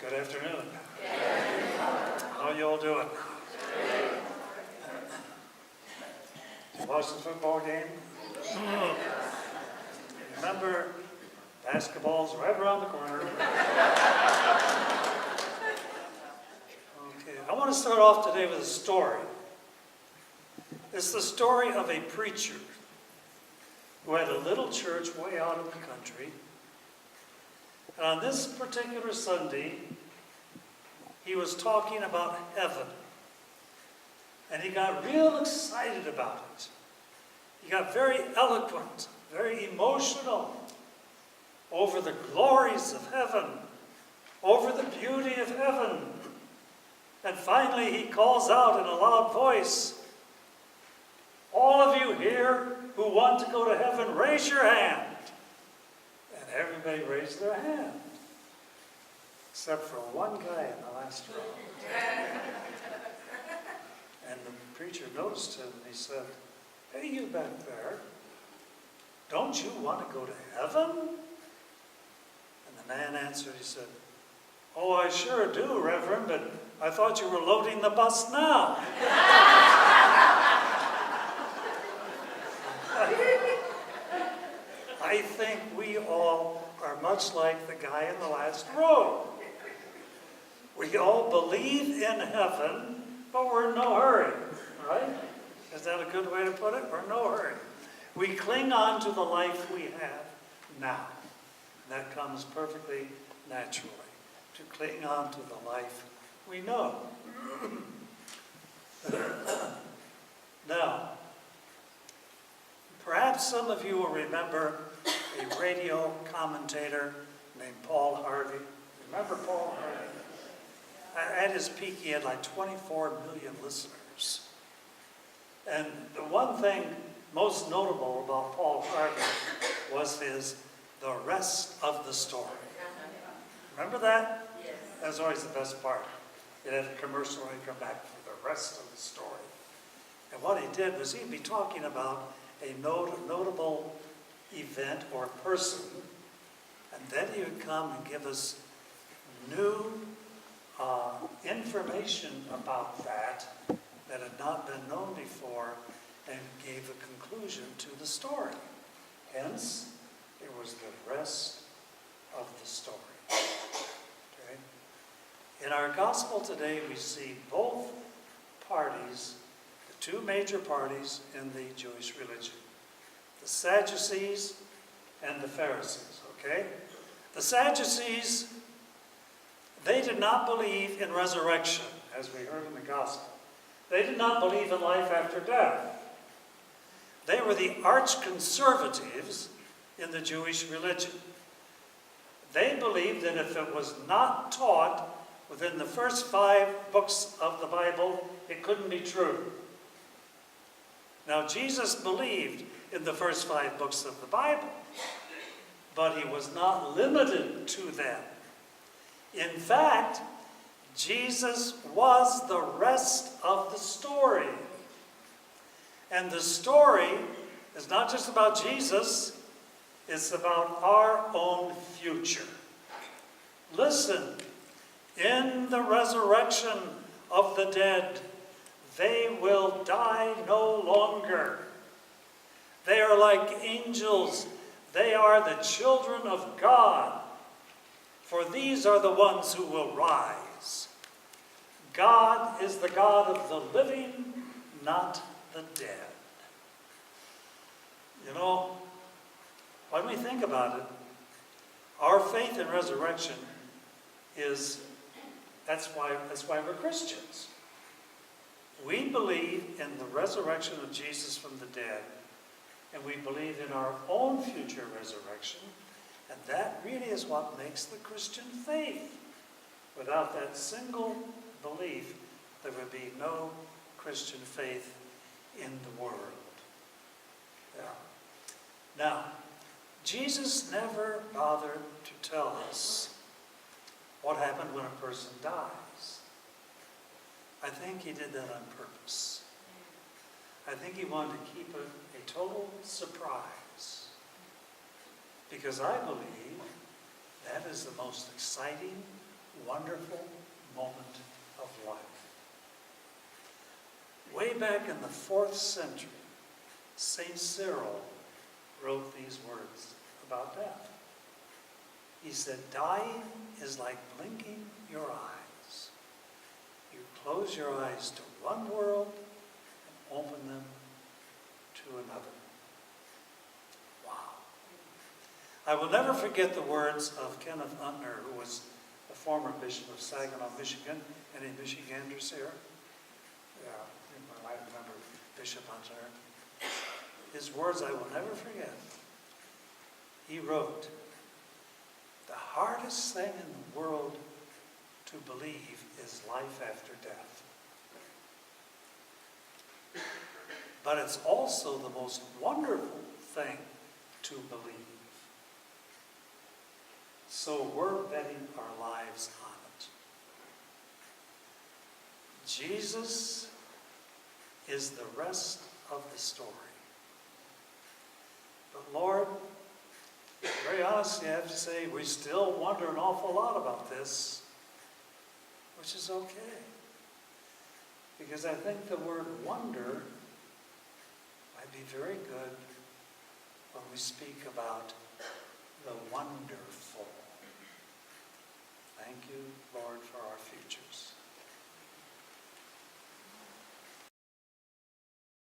Good afternoon. How you all doing? Watch the football game? Remember, basketball's right around the corner. Okay, I want to start off today with a story. It's the story of a preacher who had a little church way out in the country. And on this particular Sunday, he was talking about heaven. And he got real excited about it. He got very eloquent, very emotional over the glories of heaven, over the beauty of heaven. And finally he calls out in a loud voice, "All of you here who want to go to heaven, raise your hand." And everybody raised their hand, except for one guy in the last row. And the preacher noticed him and he said, "Hey, you back there, don't you want to go to heaven?" And the man answered, he said, "Oh, I sure do, Reverend, but I thought you were loading the bus now." I think we all are much like the guy in the last row. We all believe in heaven, but we're in no hurry, right? Is that a good way to put it? We're in no hurry. We cling on to the life we have now. And that comes perfectly naturally, to cling on to the life we know. Now, perhaps some of you will remember a radio commentator named Paul Harvey. Remember Paul Harvey? At his peak, he had like 24 million listeners. And the one thing most notable about Paul Harvey was the rest of the story. Remember that? Yes. That was always the best part. You'd have a commercial and he'd come back for the rest of the story. And what he did was he'd be talking about a notable event or person, and then he would come and give us new information about that had not been known before, and gave a conclusion to the story. Hence, it was the rest of the story. Okay? In our gospel today, we see both parties, the two major parties in the Jewish religion, the Sadducees and the Pharisees. Okay? The Sadducees, they did not believe in resurrection, as we heard in the gospel. They did not believe in life after death. They were the arch-conservatives in the Jewish religion. They believed that if it was not taught within the first 5 books of the Bible, it couldn't be true. Now, Jesus believed in the first 5 books of the Bible, but he was not limited to them. In fact, Jesus was the rest of the story. And the story is not just about Jesus, it's about our own future. Listen, in the resurrection of the dead, they will die no longer. They are like angels. They are the children of God. For these are the ones who will rise. God is the God of the living, not the dead. You know, when we think about it, our faith in resurrection that's why we're Christians. We believe in the resurrection of Jesus from the dead, and we believe in our own future resurrection, and that really is what makes the Christian faith. Without that single belief, there would be no Christian faith in the world. Yeah. Now, Jesus never bothered to tell us what happened when a person dies. I think he did that on purpose. I think he wanted to keep it a total surprise. Because I believe that is the most exciting, wonderful moment of life. Way back in the 4th century, St. Cyril wrote these words about death. He said, dying is like blinking your eyes. You close your eyes to one world and open them to another. Wow. I will never forget the words of Kenneth Untner, who was the former Bishop of Saginaw, Michigan. Any Michiganders here? Yeah, you might remember Bishop Untner. His words I will never forget. He wrote, the hardest thing in the world to believe is life after death. But it's also the most wonderful thing to believe. So we're betting our lives on it. Jesus is the rest of the story. But Lord, very honestly, I have to say, we still wonder an awful lot about this, which is okay. Because I think the word wonder might be very good when we speak about the wonderful. Thank you, Lord.